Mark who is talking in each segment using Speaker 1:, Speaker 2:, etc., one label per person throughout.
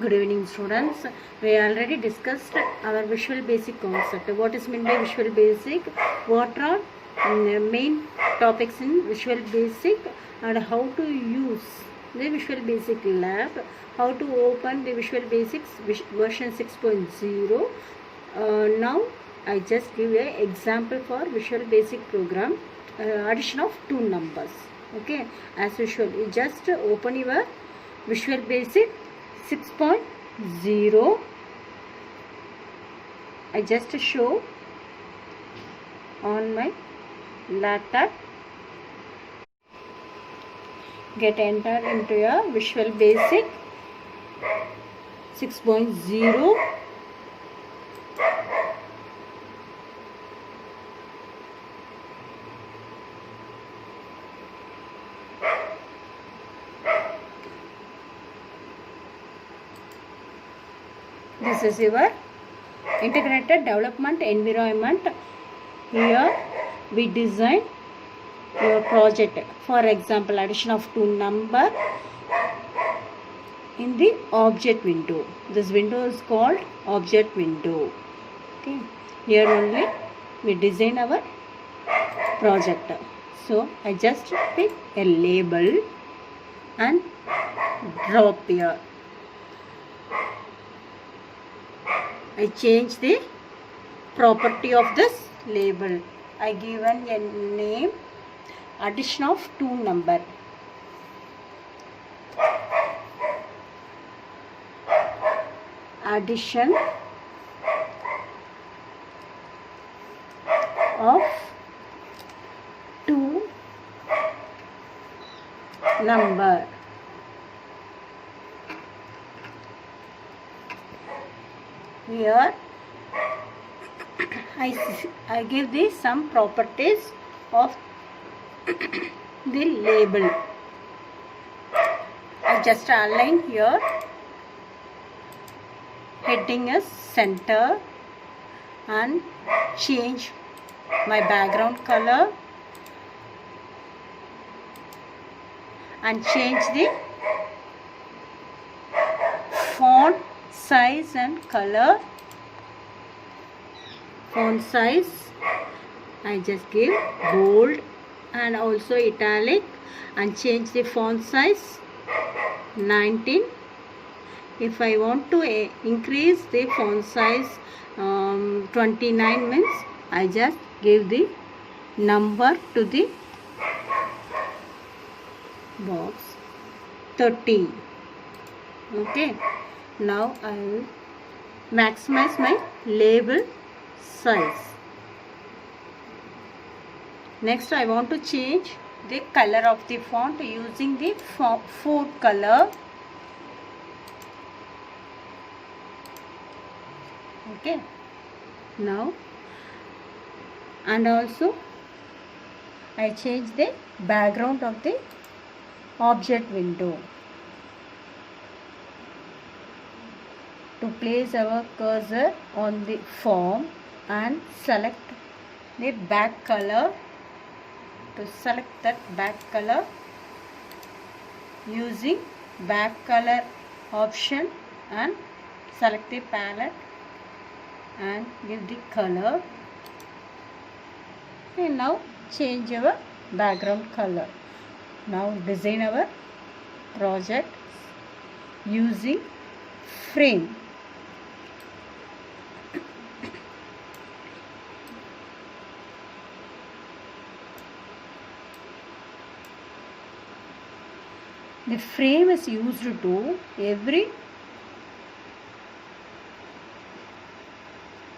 Speaker 1: Good evening, students. We already discussed our Visual Basic concept. What is meant by Visual Basic? What are main topics in Visual Basic and how to use the Visual Basic Lab? How to open the Visual Basics version 6.0? Now I just give an example for Visual Basic program. Addition of two numbers. Okay, as usual, you just open your Visual Basic 6.0. I just show on my laptop. Get entered into your Visual Basic 6.0. This is your integrated development environment. Here we design your project. For example, addition of two number in the object window. This window is called object window. Okay. Here only we design our project. So I just pick a label and drop here. I change the property of this label. I given a name addition of two number. Addition of two number. Here I give the some properties of the label. I just align here. Heading is center and change my background color and change the font size and color. Font size I just give bold and also italic and change the font size 19. If I want to increase the font size 29 means I just give the number to the box 30. Okay. Now I will maximize my label size. Next I want to change the color of the font using the font color. Okay. Now and also I change the background of the object window. To place our cursor on the form and select the back color. To select that back color using back color option and select the palette and give the color. And now change our background color. Now design our project using frame. The frame is used to every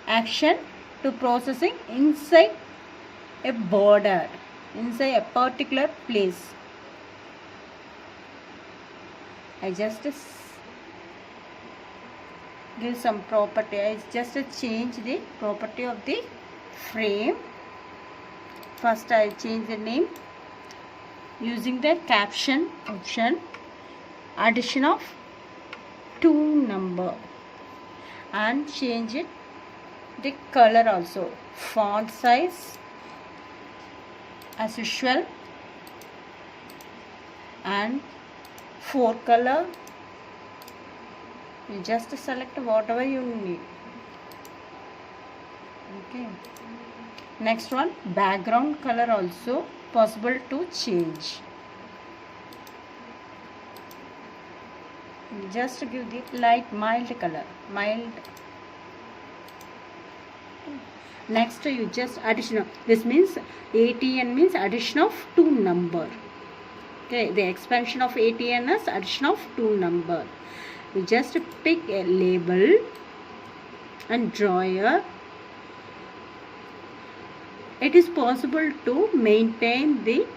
Speaker 1: action to processing inside a border, inside a particular place. I just give some property. I just change the property of the frame. First I change the name using the caption option. Addition of two number and change it the color also. Font size as usual and forecolor You just select whatever you need. Okay. Next one, background color also possible to change. Just give the light mild color, mild. Next you just addition. This means ATN means addition of 2 number. Okay, the expansion of ATN is addition of 2 number. You just pick a label and draw a. It is possible to maintain the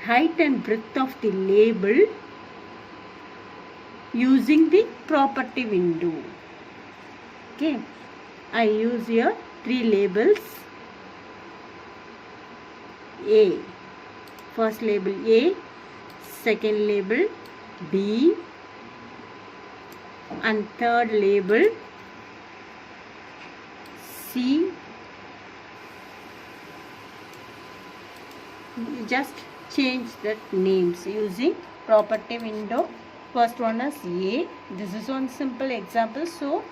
Speaker 1: height and breadth of the label using the property window. Okay, I use here 3 labels. A, first label A, second label B, and third label C. You just change that names using property window. First one is A. This is one simple example, so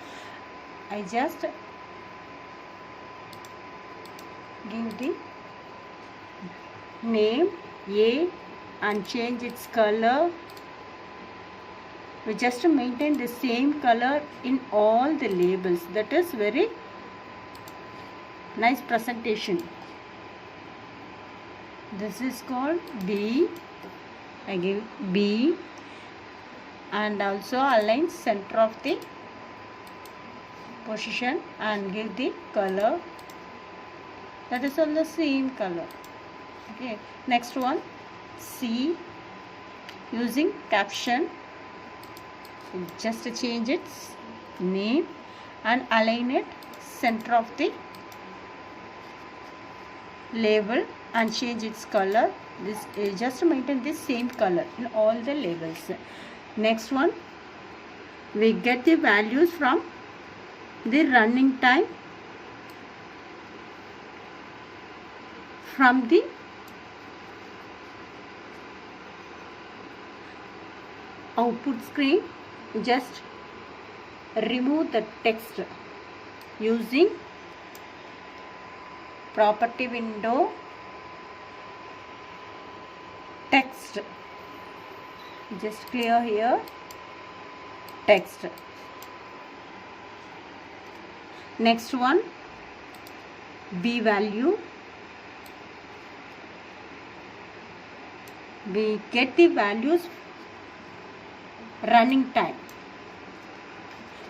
Speaker 1: I just give the name A and change its color. We just maintain the same color in all the labels. That is very nice presentation. This is called B. I give B and also align center of the position and give the color. That is all the same color. Okay. Next one, C, using caption. So just change its name and align it center of the label and change its color. This just maintain the same color in all the labels. Next one, we get the values from the running time from the output screen. Just remove the text using property window, text. Just clear here text. Next one, B value. We get the values running time.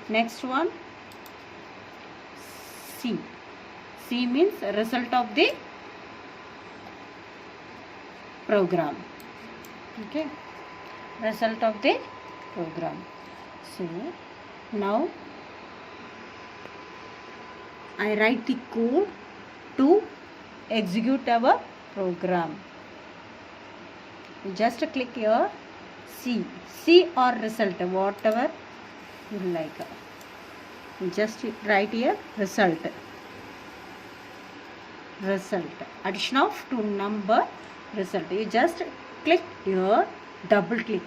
Speaker 1: Next one, C. C means result of the program. Okay, result of the program. So now I write the code to execute our program. Just click here C. C or result, whatever you like. Just write here result. Result. Addition of 2 number result. You just click here, double click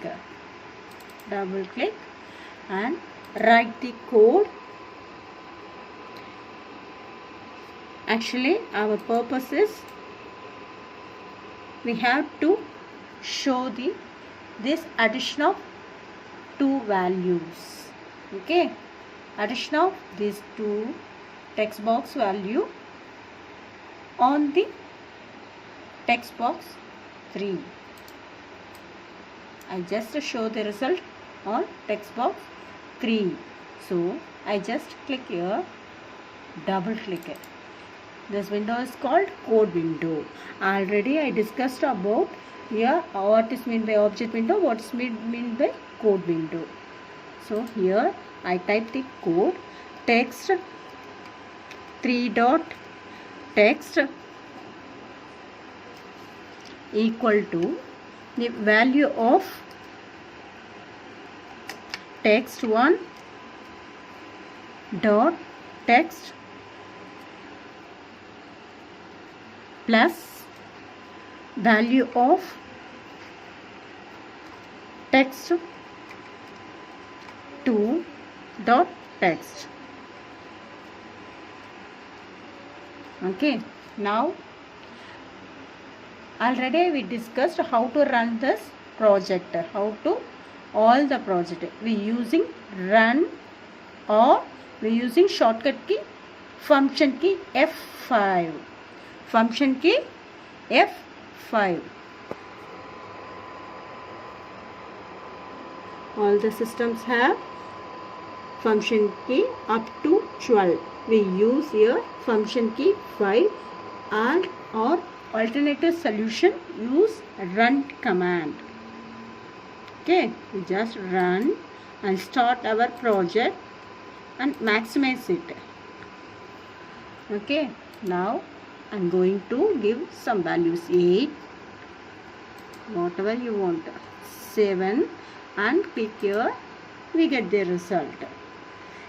Speaker 1: and write the code. Actually our purpose is we have to show this addition of 2 values. Okay, addition of these 2 text box value on the text box 3. I just show the result on text box 3. So I just click here, double click it. This window is called code window. Already I discussed about here what is meant by object window, what is meant by code window. So here I type the code text 3 dot text equal to the value of text 1 dot text plus value of text 2 dot text. Okay, now already we discussed how to run this project, how to all the project. We using run or we using shortcut key function key F5. Function key F5. All the systems have function key up to 12. We use here function key 5 and or alternative solution use run command. Okay, we just run and start our project and maximize it. Okay, now I'm going to give some values, 8, whatever you want, 7, and click here. We get the result.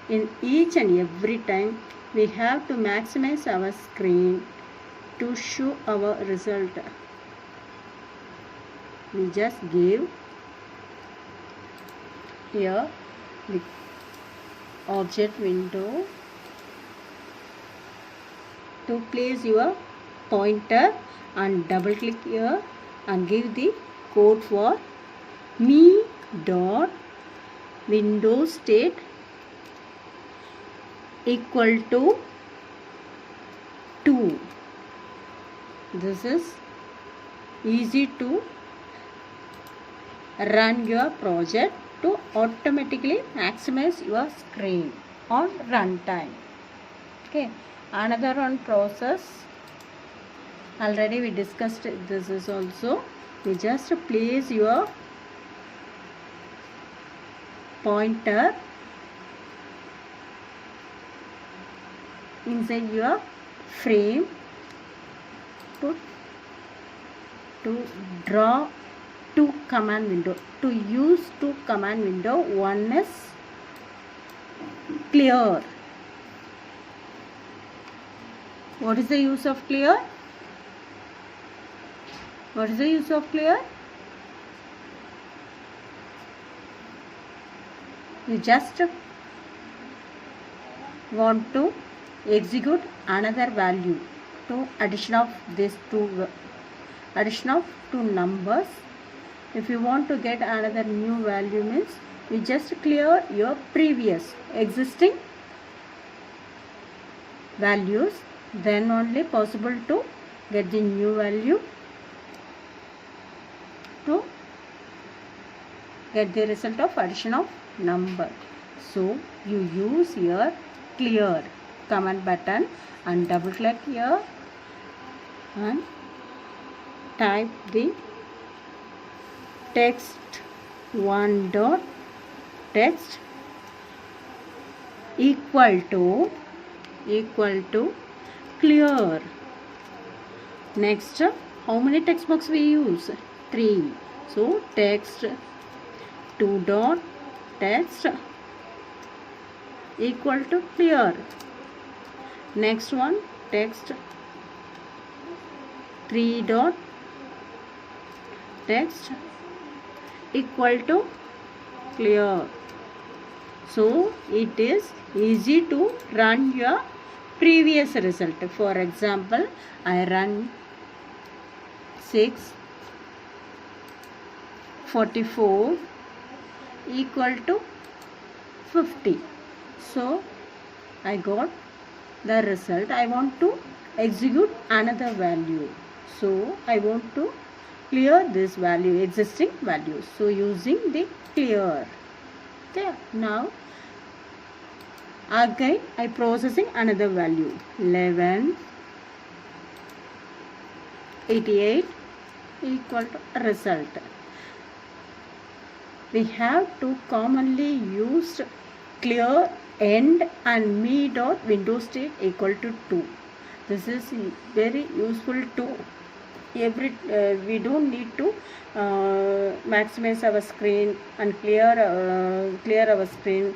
Speaker 1: In each and every time we have to maximize our screen to show our result. We just give here the object window to place your pointer and double click here and give the code for me dot window state equal to 2. This is easy to run your project to automatically maximize your screen on runtime. Okay, another one process already we discussed. This is also, you just place your pointer inside your frame to draw two command window. To use two command window, one is clear. What is the use of clear? What is the use of clear? You just want to execute another value to addition of these two numbers. If you want to get another new value means you just clear your previous existing values, then only possible to get the new value to get the result of addition of number. So you use here clear command button and double click here and type the text 1 dot text equal to clear. Next, how many text box we use? 3. So text 2 dot text equal to clear. Next one, text 3 dot text equal to clear. So it is easy to run your previous result. For example, I run 6 44 equal to 50. So I got the result. I want to execute another value. So I want to clear this value, existing value. So using the clear. Okay. Now again I processing another value. 11 88 equal to result. We have to commonly use clear end and me dot window state equal to 2. This is very useful to every we don't need to maximize our screen and clear our screen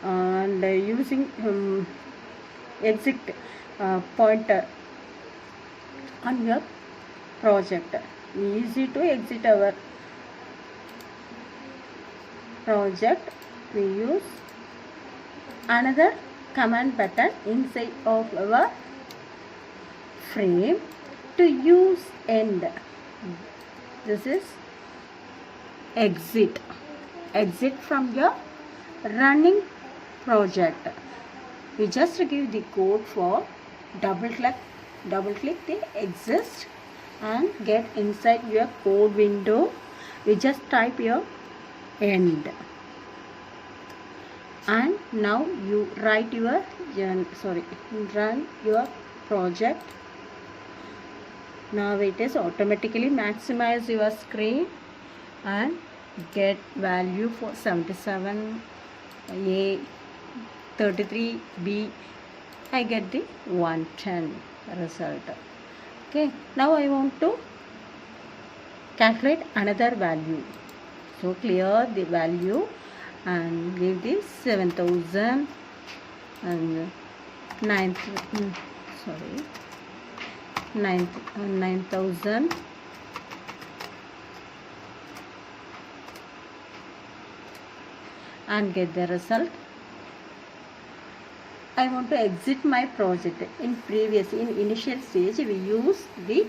Speaker 1: and using exit pointer on your project. Easy to exit our project. We use another command button inside of our frame to use end. This is exit from your running project. You just give the code for double click the exist and get inside your code window. You just type your end, and now you write your run your project. Now it is automatically maximize your screen and get value for 77A 33B. I get the 110 result. Okay, now I want to calculate another value. So clear the value and give the 7000 and 9000 and get the result. I want to exit my project. In initial stage we use this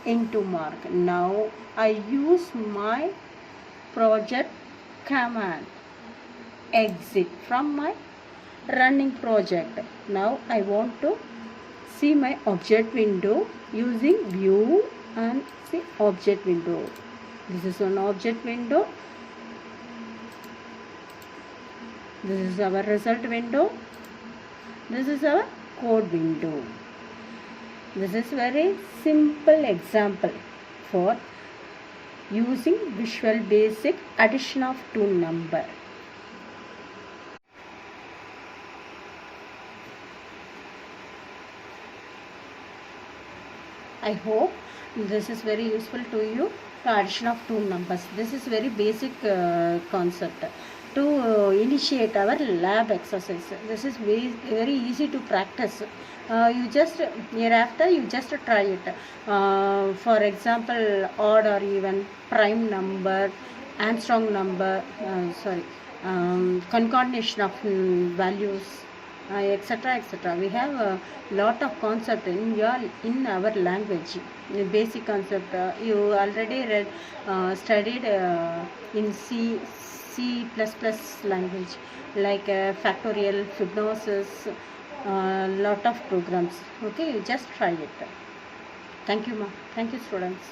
Speaker 1: into mark. Now I use my project command exit from my running project. Now I want to see my object window using view and see object window. This is an object window. This is our result window. This is our code window. This is very simple example for using Visual Basic addition of two number. I hope this is very useful to you. The addition of two numbers. This is very basic concept to initiate our lab exercise. This is very easy to practice. You just hereafter you just try it. For example, odd or even, prime number, Armstrong number, concatenation of values, etc. We have a lot of concept in our language. The basic concept you already read, studied in C++ language, like factorial, Fibonacci, lot of programs. Okay, you just try it. Thank you, ma. Thank you, students.